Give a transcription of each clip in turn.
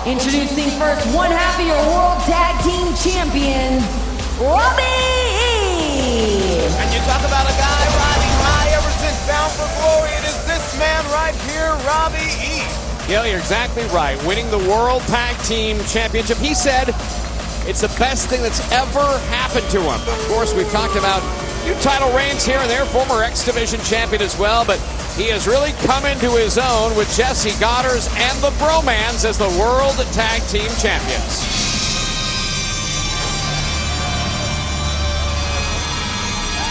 Introducing first, one half of your World Tag Team Champions, Robbie E. And you talk about a guy riding high ever since Bound for Glory. It is this man right here, Robbie E. Yeah, you're exactly right. Winning the World Tag Team Championship. He said it's the best thing that's ever happened to him. Of course, we've talked about new title reigns here and there, former X Division champion as well, but he has really come into his own with Jesse Goddard and the Bromans as the World Tag Team Champions.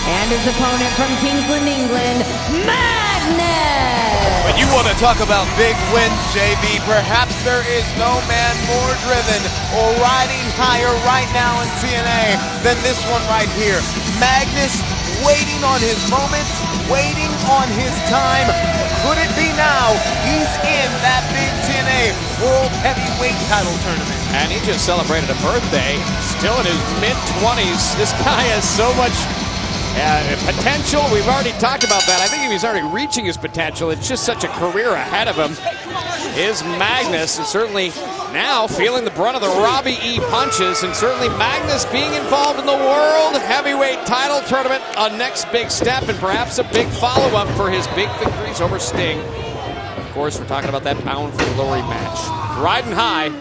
And his opponent from Kingsland, England, Magnus! When you want to talk about big wins, JB, perhaps there is no man more driven or riding higher right now in TNA than this one right here. Magnus waiting on his moment, waiting on his time. Could it be now? He's in that big TNA World Heavyweight title tournament. And he just celebrated a birthday, still in his mid-20s. This guy has so much potential. We've already talked about that. I think he's already reaching his potential. It's just such a career ahead of him. Is Magnus, and certainly now feeling the brunt of the Robbie E punches, and certainly Magnus being involved in the World Heavyweight title tournament, a next big step and perhaps a big follow-up for his big victories over Sting. Of course, we're talking about that Bound for Glory match. Riding high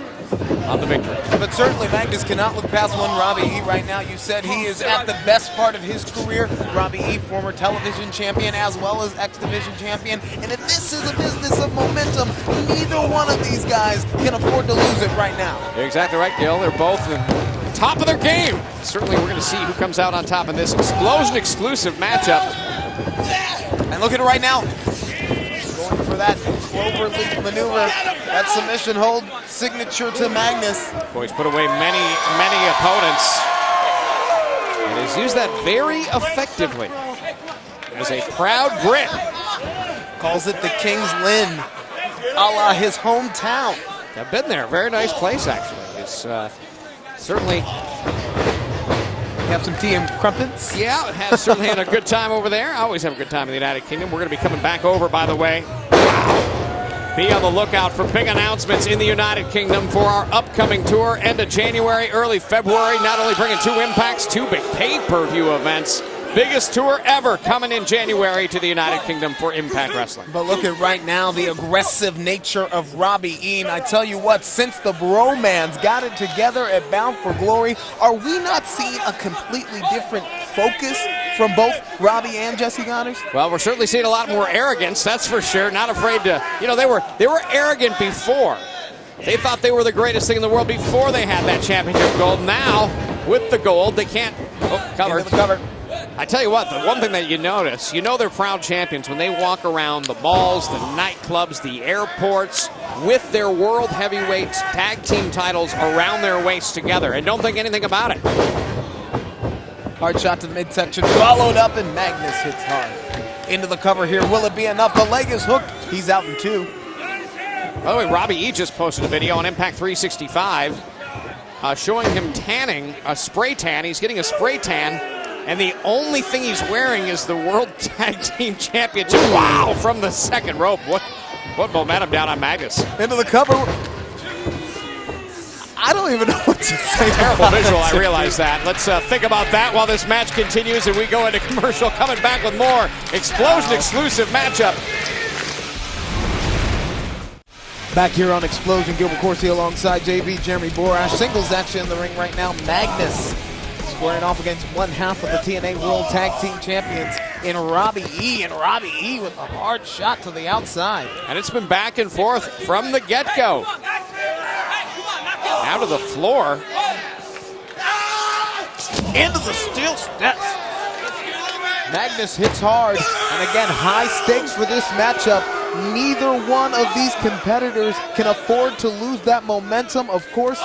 on the victory. But certainly Magnus cannot look past one Robbie E right now. You said he is at the best part of his career. Robbie E, former television champion as well as X Division champion. And if this is a business of momentum, neither one of these guys can afford to lose it right now. You're exactly right, Gil. They're both top of their game. Certainly we're going to see who comes out on top in this Xplosion exclusive matchup. And look at it right now. Going for that clover leaf maneuver, that submission hold signature to Magnus. Boy, he's put away many opponents. And he's used that very effectively. As a proud Brit. Calls it the King's Lynn, a la his hometown. I've been there. Very nice place, actually. It's certainly... Have some tea and crumpets? Yeah, certainly had a good time over there. I always have a good time in the United Kingdom. We're going to be coming back over, by the way. Be on the lookout for big announcements in the United Kingdom for our upcoming tour. End of January, early February. Not only bringing two impacts, two big pay-per-view events. Biggest tour ever coming in January to the United Kingdom for Impact Wrestling. But look at right now the aggressive nature of Robbie E. And I tell you what, since the Bromans got it together at Bound for Glory, are we not seeing a completely different focus from both Robbie and Jesse Goddard? Well, we're certainly seeing a lot more arrogance, that's for sure. Not afraid to, you know, they were arrogant before. They thought they were the greatest thing in the world before they had that championship gold. Now, with the gold, they can't, cover. Into the cover. I tell you what, the one thing that you notice, you know they're proud champions when they walk around the malls, the nightclubs, the airports with their World Heavyweight Tag Team titles around their waist together and don't think anything about it. Hard shot to the midsection, followed up, and Magnus hits hard. Into the cover here, will it be enough? The leg is hooked, he's out in two. By the way, Robbie E just posted a video on Impact 365 showing him tanning, a spray tan. He's getting a spray tan. And the only thing he's wearing is the World Tag Team Championship. Wow, from the second rope. What momentum down on Magnus. Into the cover. I don't even know what to say. Terrible visual, I realize that. Let's think about that while this match continues and we go into commercial. Coming back with more Xplosion exclusive matchup. Back here on Xplosion, Gilbert Corsi alongside JB, Jeremy Borash. Singles action in the ring right now. Magnus squaring off against one half of the TNA World Tag Team Champions in Robbie E. And Robbie E with a hard shot to the outside. And it's been back and forth from the get-go. Out of the floor. Into the steel steps. Magnus hits hard. And again, high stakes for this matchup. Neither one of these competitors can afford to lose that momentum. Of course,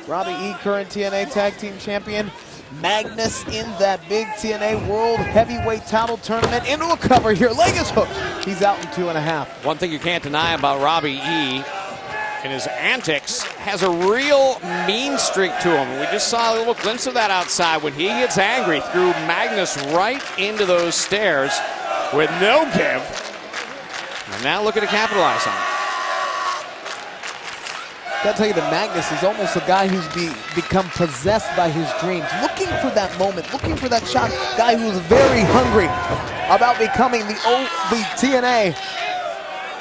Robbie E, current TNA Tag Team Champion. Magnus in that big TNA World Heavyweight title tournament. Into a cover here. Leg is hooked. He's out in 2.5. One thing you can't deny about Robbie E and his antics, has a real mean streak to him. We just saw a little glimpse of that outside when he gets angry. Threw Magnus right into those stairs with no give. And now looking to capitalize on it. Gotta tell you that Magnus is almost a guy who's become possessed by his dreams, looking for that moment, looking for that shot. Guy who's very hungry about becoming the TNA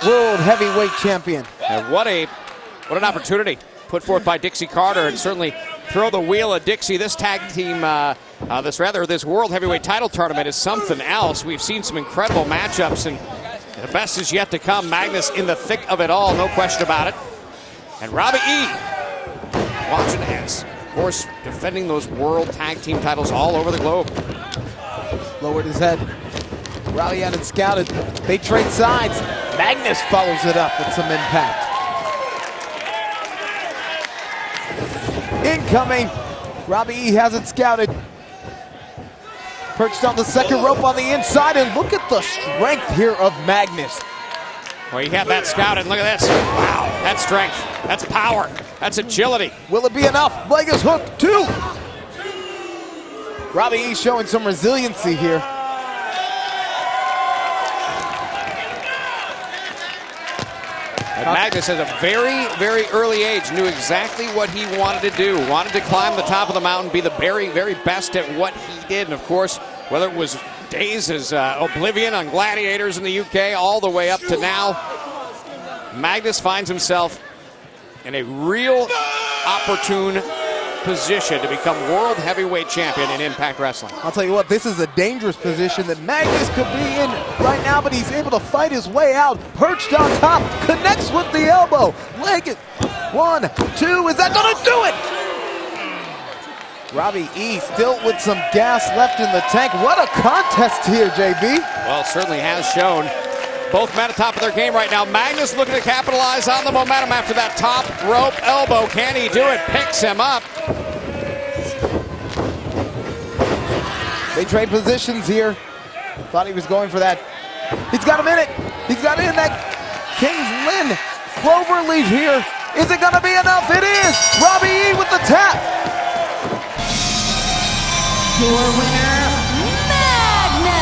World Heavyweight Champion. And what an opportunity put forth by Dixie Carter, and certainly throw the wheel of Dixie. This tag team, this World Heavyweight Title Tournament is something else. We've seen some incredible matchups, and the best is yet to come. Magnus in the thick of it all, no question about it. And Robbie E watching as, of course, defending those World Tag Team titles all over the globe. Lowered his head. Robbie had it scouted. They trade sides. Magnus follows it up with some impact. Incoming. Robbie E has it scouted. Perched on the second rope on the inside, and look at the strength here of Magnus. Well, you have that scouted. Look at this. Wow, that's strength. That's power. That's agility. Will it be enough? Vegas hook, 2. Robbie E showing some resiliency here. And Magnus at a very, very early age knew exactly what he wanted to do. Wanted to climb the top of the mountain, be the very, very best at what he did. And of course, whether it was days as Oblivion on Gladiators in the UK, all the way up to now, Magnus finds himself in a real opportune position to become World Heavyweight Champion in Impact Wrestling. I'll tell you what, this is a dangerous position that Magnus could be in right now, but he's able to fight his way out. Perched on top, connects with the elbow. Leg it. 1, 2, is that gonna do it? Robbie E still with some gas left in the tank. What a contest here, JB. Well, it certainly has shown. Both men at the top of their game right now. Magnus looking to capitalize on the momentum after that top rope elbow. Can he do it? Picks him up. They trade positions here. Thought he was going for that. He's got him in it. He's got in that King's Lynn cloverleaf here. Is it gonna be enough? It is. Robbie E with the tap. Your winner, Magnus!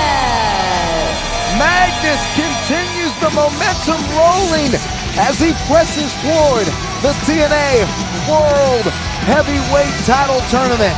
Magnus continues the momentum rolling as he presses toward the TNA World Heavyweight Title Tournament.